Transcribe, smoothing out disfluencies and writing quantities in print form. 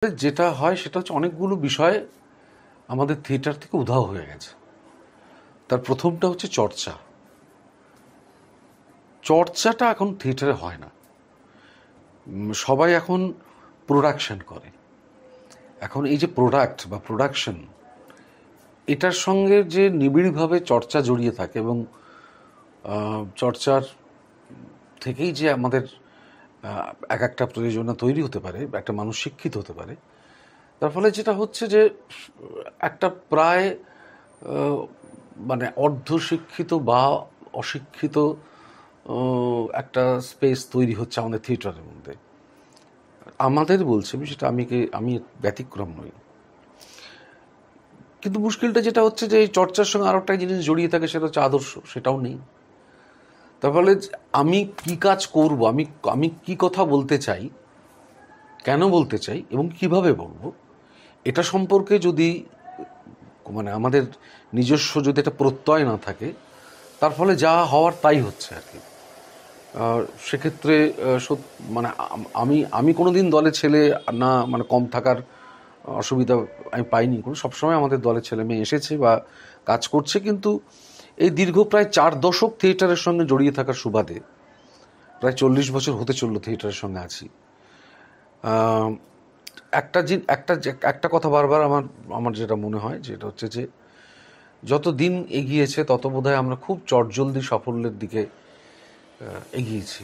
যেটা হয় সেটা হচ্ছে অনেকগুলো বিষয় আমাদের থিয়েটার থেকে উধাও হয়ে গেছে। তার প্রথমটা হচ্ছে চর্চা। চর্চাটা এখন থিয়েটারে হয় না। সবাই এখন প্রোডাকশন করে। এখন এই যে প্রোডাক্ট বা প্রোডাকশন, এটার সঙ্গে যে নিবিড়ভাবে চর্চা জড়িয়ে থাকে এবং চর্চার থেকেই যে আমাদের এক একটা প্রয়োজনীয়তা তৈরি হতে পারে, একটা মানুষ শিক্ষিত হতে পারে, তার ফলে যেটা হচ্ছে যে একটা প্রায় মানে অর্ধশিক্ষিত বা অশিক্ষিত একটা স্পেস তৈরি হচ্ছে আমাদের থিয়েটারের মধ্যে। আমাদের বলছি আমি, সেটা আমি ব্যতিক্রম নই। কিন্তু মুশকিলটা যেটা হচ্ছে যে এই চর্চার সঙ্গে আরও একটা জিনিস জড়িয়ে থাকে, সেটা হচ্ছে আদর্শ, সেটাও নেই। তার ফলে আমি কি কাজ করব, আমি আমি কি কথা বলতে চাই, কেন বলতে চাই এবং কিভাবে বলবো, এটা সম্পর্কে যদি মানে আমাদের নিজস্ব যদি একটা প্রত্যয় না থাকে, তার ফলে যা হওয়ার তাই হচ্ছে আর কি। সেক্ষেত্রে মানে আমি আমি কোনো দিন দলে ছেলে না মানে কম থাকার অসুবিধা আমি পাইনি কোনো। সবসময় আমাদের দলে ছেলে মেয়ে এসেছে বা কাজ করছে, কিন্তু এই দীর্ঘ প্রায় 4 দশক থিয়েটারের সঙ্গে জড়িয়ে থাকার সুবাদে প্রায় 40 বছর হতে চললো থিয়েটারের সঙ্গে আছি। একটা কথা বারবার আমার আমার যেটা মনে হয় যেটা হচ্ছে যে যত দিন এগিয়েছে তত বোধহয় আমরা খুব চটজলদি সাফল্যের দিকে এগিয়েছি।